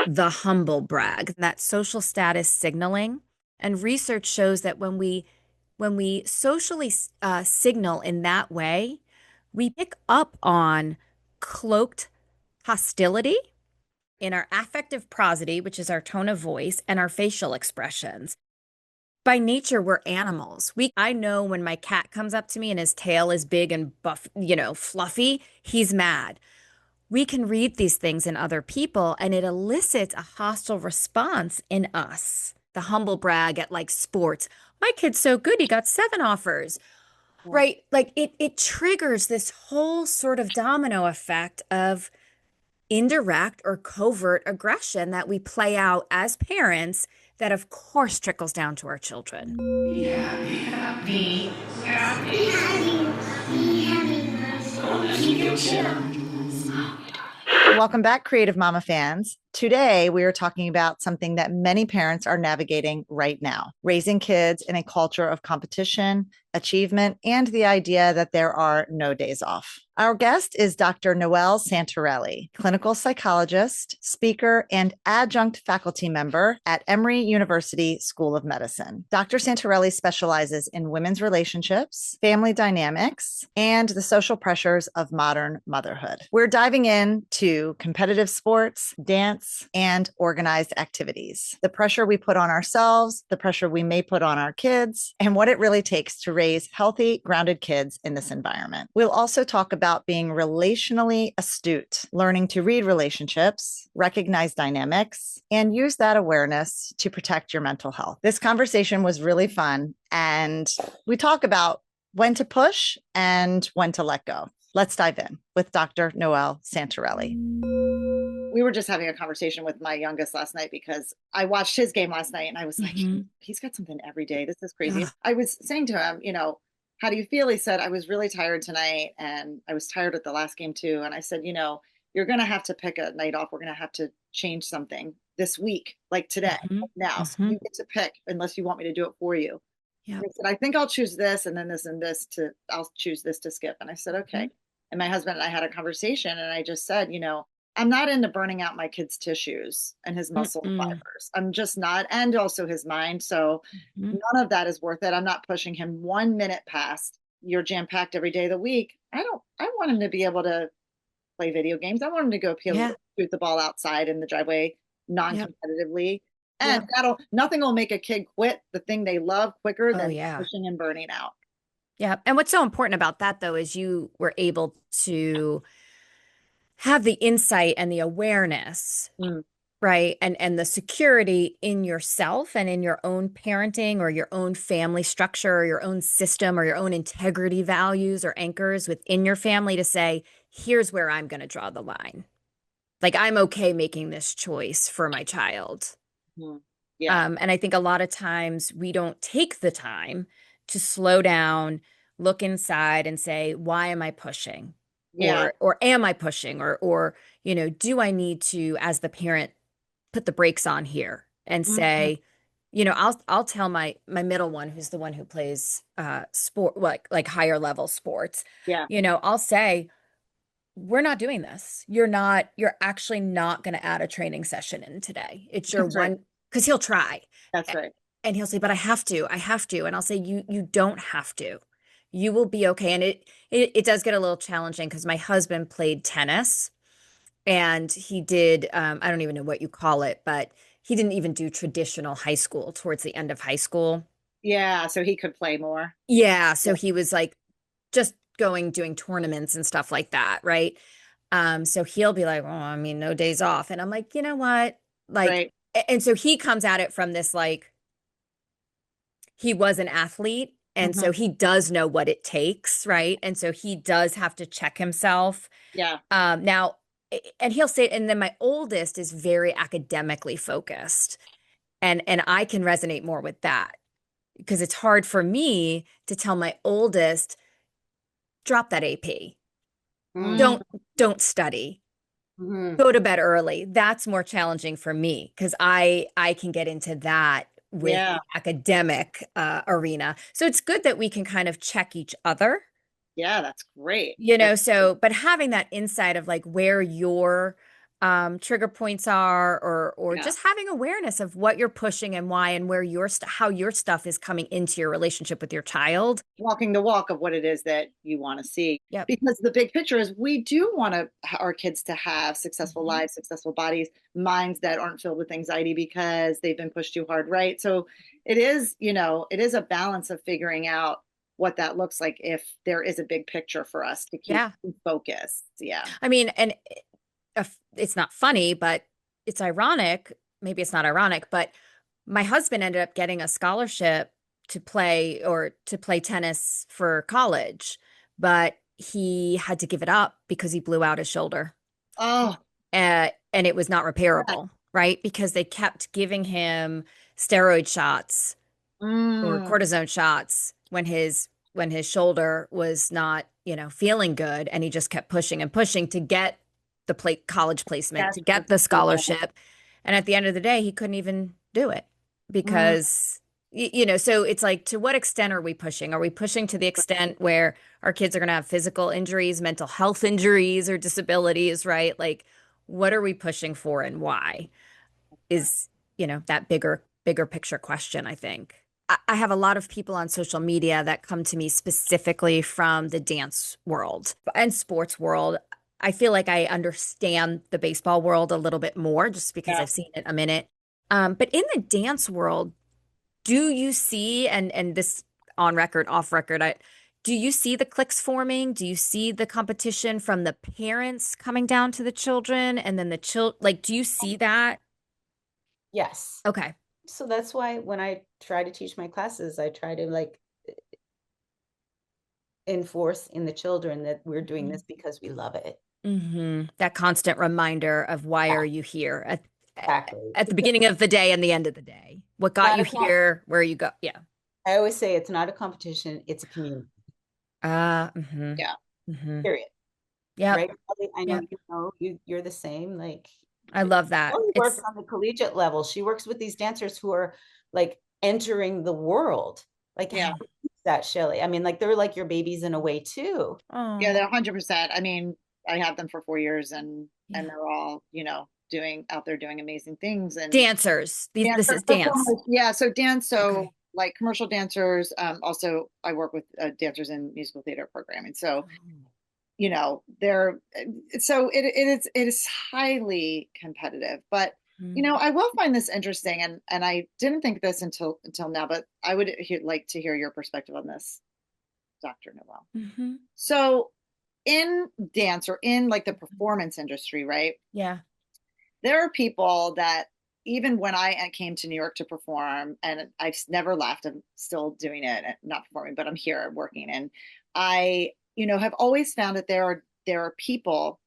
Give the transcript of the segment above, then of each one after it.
the humble brag, that social status signaling. And research shows that when we socially signal in that way, we pick up on cloaked hostility in our affective prosody, which is our tone of voice, and our facial expressions. By nature, we're animals. I know when my cat comes up to me and his tail is big and buff, fluffy, he's mad. We can read these things in other people, and it elicits a hostile response in us. The humble brag at like sports. My kid's so good, he got 7 offers. Yeah. Right? Like it triggers this whole sort of domino effect of indirect or covert aggression that we play out as parents that of course trickles down to our children. Be happy, happy, happy, happy, happy. Gonna keep you chill. Welcome back, Creative Mama fans. Today, we are talking about something that many parents are navigating right now, raising kids in a culture of competition, achievement, and the idea that there are no days off. Our guest is Dr. Noëlle Santorelli, clinical psychologist, speaker, and adjunct faculty member at Emory University School of Medicine. Dr. Santorelli specializes in women's relationships, family dynamics, and the social pressures of modern motherhood. We're diving into competitive sports, dance, and organized activities, the pressure we put on ourselves, the pressure we may put on our kids, and what it really takes to raise healthy, grounded kids in this environment. We'll also talk about being relationally astute, learning to read relationships, recognize dynamics, and use that awareness to protect your mental health. This conversation was really fun, and we talk about when to push and when to let go. Let's dive in with Dr. Noëlle Santorelli. We were just having a conversation with my youngest last night because I watched his game last night and I was like, he's got something every day. This is crazy. Ugh. I was saying to him, how do you feel? He said, I was really tired tonight and I was tired at the last game too. And I said, you're going to have to pick a night off. We're going to have to change something this week, like today, now. So you get to pick unless you want me to do it for you. Yeah. He said, I think I'll choose this and then this and this I'll choose this to skip. And I said, okay. And my husband and I had a conversation and I just said, I'm not into burning out my kid's tissues and his muscle fibers. I'm just not, and also his mind. So none of that is worth it. I'm not pushing him 1 minute past. You're jam-packed every day of the week. I want him to be able to play video games. I want him to go shoot the ball outside in the driveway non-competitively. And nothing will make a kid quit the thing they love quicker than pushing and burning out. Yeah. And what's so important about that, though, is you were able to have the insight and the awareness, right? And the security in yourself and in your own parenting or your own family structure or your own system or your own integrity values or anchors within your family to say, here's where I'm going to draw the line. Like, I'm okay making this choice for my child. Yeah. And I think a lot of times we don't take the time to slow down, look inside and say, why am I pushing? Or am I pushing? Or, do I need to, as the parent, put the brakes on here and say, I'll tell my middle one, who's the one who plays sport, like higher level sports. Yeah. I'll say, we're not doing this. You're actually not going to add a training session in today. It's your one, because he'll try. That's right. And he'll say, but I have to. And I'll say, you don't have to. You will be okay. And it does get a little challenging because my husband played tennis and he did, I don't even know what you call it, but he didn't even do traditional high school towards the end of high school. Yeah. So he could play more. Yeah. So he was like just doing tournaments and stuff like that. Right. So he'll be like, no days off. And I'm like, you know what? Like, and so he comes at it from this, like, he was an athlete. And so he does know what it takes, right? And so he does have to check himself. Yeah. Now, and he'll say, and then my oldest is very academically focused. And I can resonate more with that because it's hard for me to tell my oldest, drop that AP. Don't study. Go to bed early. That's more challenging for me because I can get into that with the academic arena. So it's good that we can kind of check each other. Yeah, that's great. But having that insight of like where your trigger points are, or Yeah. just having awareness of what you're pushing and why, and where how your stuff is coming into your relationship with your child. Walking the walk of what it is that you want to see. Yep. Because the big picture is we do want our kids to have successful Mhm. lives, successful bodies, minds that aren't filled with anxiety because they've been pushed too hard, right? So it is, it is a balance of figuring out what that looks like if there is a big picture for us to keep Yeah. focused. Yeah. I mean, and it's not funny, but it's ironic. Maybe it's not ironic, but my husband ended up getting a scholarship to play tennis for college, but he had to give it up because he blew out his shoulder. Oh, And it was not that. repairable, right? Because they kept giving him steroid shots or Mm, cortisone shots when his shoulder was not, feeling good, and he just kept pushing and pushing to get the college placement, that's to get the scholarship. And at the end of the day, he couldn't even do it mm, because so it's like, to what extent are we pushing? Are we pushing to the extent where our kids are going to have physical injuries, mental health injuries, or disabilities, right? Like, what are we pushing for and why is, that bigger picture question, I think. I have a lot of people on social media that come to me specifically from the dance world and sports world. I feel like I understand the baseball world a little bit more just because yeah. I've seen it a minute. But in the dance world, do you see, and this on record, off record, do you see the cliques forming? Do you see the competition from the parents coming down to the children and then the like, do you see that? Yes. Okay. So that's why when I try to teach my classes, I try to like enforce in the children that we're doing this because we love it. That constant reminder of why Yeah, are you here exactly. at the Because beginning of the day and the end of the day? What it's got not you a here? Where you go? Yeah. I always say it's not a competition, it's a community, Yeah. period. Yep. Right? Kelly, I know Yep. you're the same. Like I love that. Shelly works It's on the collegiate level. She works with these dancers who are like entering the world. Like Yeah. how is that, Shelly? I mean, like they're like your babies in a way too. Yeah, oh they're 100%. I mean, I have them for 4 years and yeah. they're all, doing out there doing amazing things and Dancers. This dancer is dance. performers. Yeah, so dance, so Okay. like commercial dancers. Also, I work with dancers in musical theater programming. So, they're so it is highly competitive. But Mhm. I will find this interesting, and I didn't think this until now, but I would like to hear your perspective on this, Dr. Noel. Mhm. So in dance or in like the performance industry, right? Yeah. There are people that even when I came to New York to perform, and I've never left, I'm still doing it, not performing, but I'm here working. And I, have always found that there are people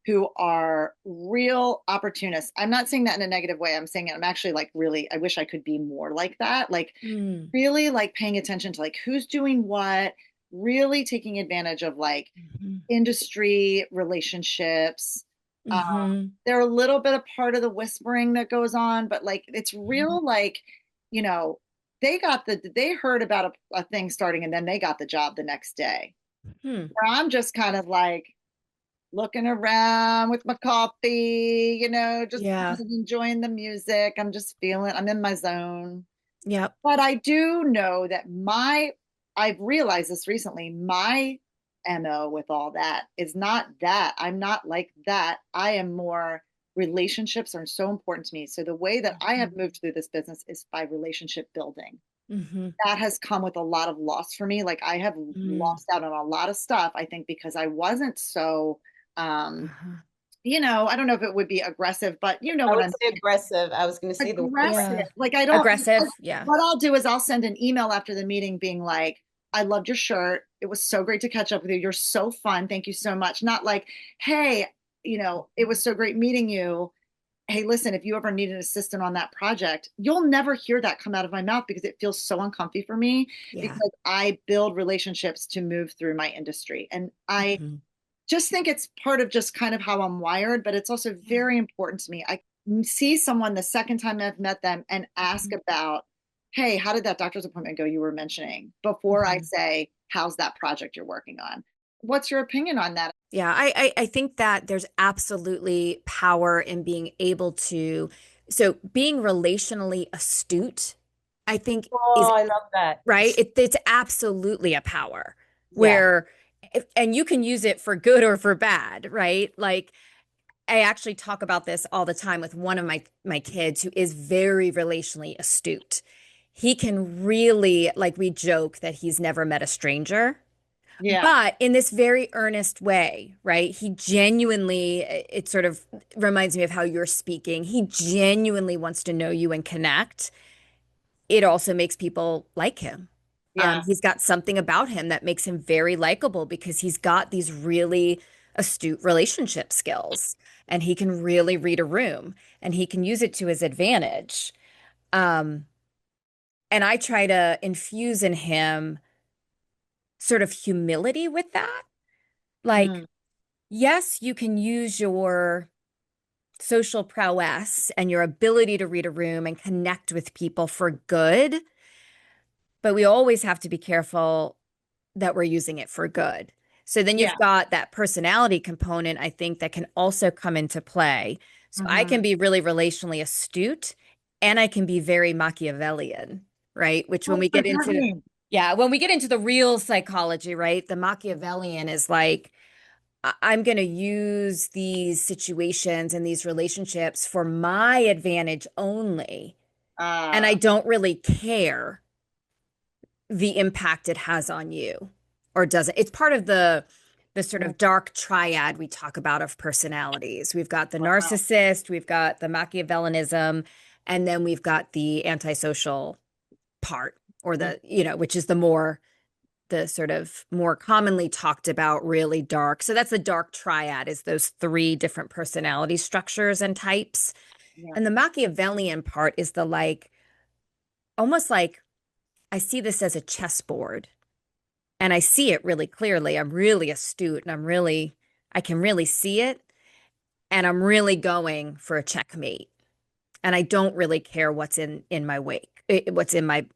who are real opportunists. I'm not saying that in a negative way. I'm saying I'm actually like really, I wish I could be more like that. Like Mm. really like paying attention to like who's doing what, really taking advantage of like Mhm. industry relationships. Um, Mhm. they're a little bit a part of the whispering that goes on, but like it's real, like, you know, they heard about a thing starting and then they got the job the next day. Hmm. Where I'm just kind of like looking around with my coffee, just kind Yeah. of enjoying the music. I'm in my zone. Yep. But I do know that I've realized this recently, my MO with all that is not that. I'm not like that. I am more relationships are so important to me. So the way that I have moved through this business is by relationship building. Mhm. That has come with a lot of loss for me. Like I have Mm. lost out on a lot of stuff, I think, because I wasn't so Uh-huh. I don't know if it would be aggressive, but you know I what would I'm say aggressive. I was going to say the word aggressive. Yeah. Like I don't, Aggressive. Yeah. what I'll do is I'll send an email after the meeting being like, I loved your shirt. It was so great to catch up with you. You're so fun. Thank you so much. Not like, hey, it was so great meeting you. Hey, listen, if you ever need an assistant on that project, you'll never hear that come out of my mouth because it feels so uncomfy for me Yeah. because I build relationships to move through my industry. And I Mhm. just think it's part of just kind of how I'm wired, but it's also Yeah. very important to me. I see someone the second time I've met them and ask Mhm. about, hey, how did that doctor's appointment go you were mentioning? Before I Mhm. say, how's that project you're working on? What's your opinion on that? Yeah, I think that there's absolutely power in being able to, so being relationally astute, I think is Oh, I love that. right. It's absolutely a power Yeah. where, and you can use it for good or for bad, right? Like I actually talk about this all the time with one of my kids who is very relationally astute. He can really, like we joke that he's never met a stranger, Yeah. but in this very earnest way, right? He genuinely, it sort of reminds me of how you're speaking. He genuinely wants to know you and connect. It also makes people like him. Yeah. He's got something about him that makes him very likable because he's got these really astute relationship skills and he can really read a room and he can use it to his advantage. Um, and I try to infuse in him sort of humility with that. Like, Mm. yes, you can use your social prowess and your ability to read a room and connect with people for good, but we always have to be careful that we're using it for good. So then Yeah. you've got that personality component, I think, that can also come into play. So I Hmm. can be really relationally astute and I can be very Machiavellian, right? Which when What we does get that into, mean? yeah, when we get into the real psychology, right? The Machiavellian is like, I'm going to use these situations and these relationships for my advantage only. And I Ah, don't really care the impact it has on you or doesn't. It's part of the sort mm, of dark triad we talk about of personalities. We've got the wow. narcissist, we've got the Machiavellianism, and then we've got the antisocial part or Mm, the, which is the sort of more commonly talked about really dark. So that's the dark triad is those three different personality structures and types. yeah. And the Machiavellian part is the like almost like I see this as a chessboard and I see it really clearly. I'm really astute and I can really see it. And I'm really going for a checkmate. And I don't really care what's in my wake, what's in my,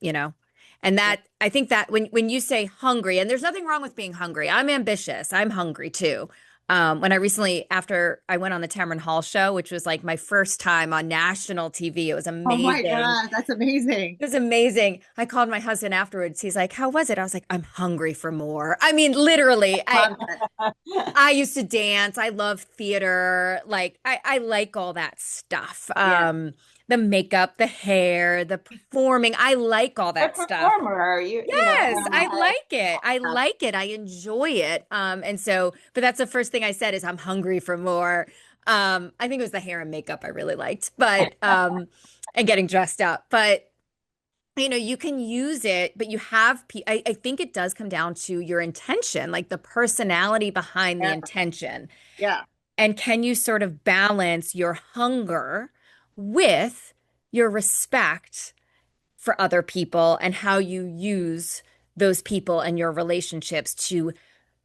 and Yeah. that I think that when you say hungry, and there's nothing wrong with being hungry. I'm ambitious. I'm hungry too. When I recently, after I went on the Tamron Hall show, which was like my first time on national TV, it was Oh my amazing. God, that's amazing. It was amazing. I called my husband afterwards. He's like, "How was it?" I was like, "I'm hungry for more." I mean, literally, Love it. I used to dance. I love theater. Like I like all that stuff. Yeah. The makeup, the hair, the performing. I like all A that stuff. performer, Yes, I I, like it. I uh, like it. I enjoy it. And so, but that's the first thing I said is I'm hungry for more. I think it was the hair and makeup I really liked, but and getting dressed up. But you can use it, but you have, I think it does come down to your intention, like the personality behind the Yeah. intention. Yeah. And can you sort of balance your hunger with your respect for other people and how you use those people and your relationships to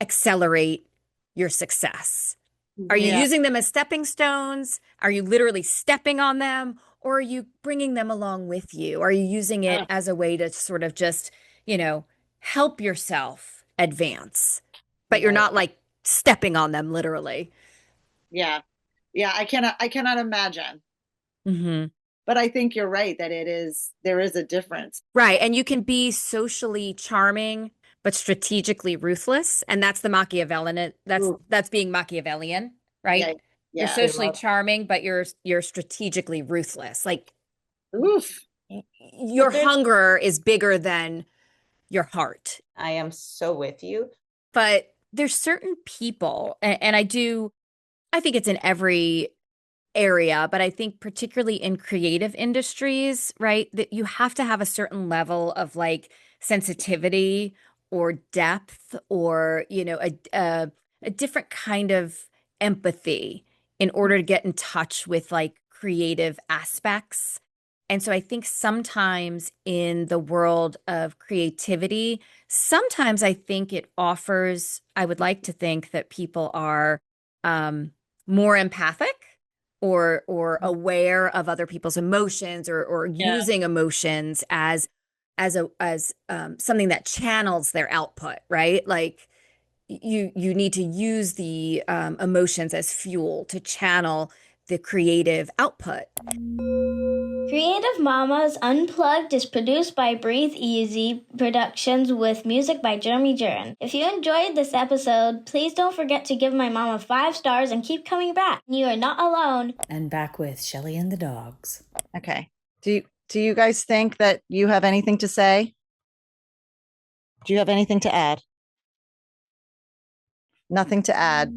accelerate your success? Are you Yeah. using them as stepping stones? Are you literally stepping on them? Or are you bringing them along with you? Are you using it Uh, as a way to sort of just, you know, help yourself advance? But you're right. not like stepping on them literally. Yeah. Yeah. I cannot imagine. Hmm. But I think you're right that there is a difference. Right. And you can be socially charming, but strategically ruthless. And that's the Machiavellian. That's Ooh, that's being Machiavellian, yeah. right? You're Yeah. I socially love. charming, but you're strategically ruthless. Like Oof. your But there's, hunger is bigger than your heart. I am so with you. But there's certain people, and I think it's in every area, but I think particularly in creative industries, right, that you have to have a certain level of like sensitivity or depth or, a different kind of empathy in order to get in touch with like creative aspects. And so I think sometimes in the world of creativity, sometimes I think it offers, I would like to think that people are um, more empathic or aware of other people's emotions or Yeah. using emotions as something that channels their output, right? Like you need to use the emotions as fuel to channel the creative output. Creative Mamas Unplugged is produced by Breatheasy Productions with music by Jeremy Jurin. If you enjoyed this episode, please don't forget to give my mama 5 stars and keep coming back. You are not alone. And back with Shelly and the dogs. Okay. Do you guys think that you have anything to say? Do you have anything to add? Nothing to add.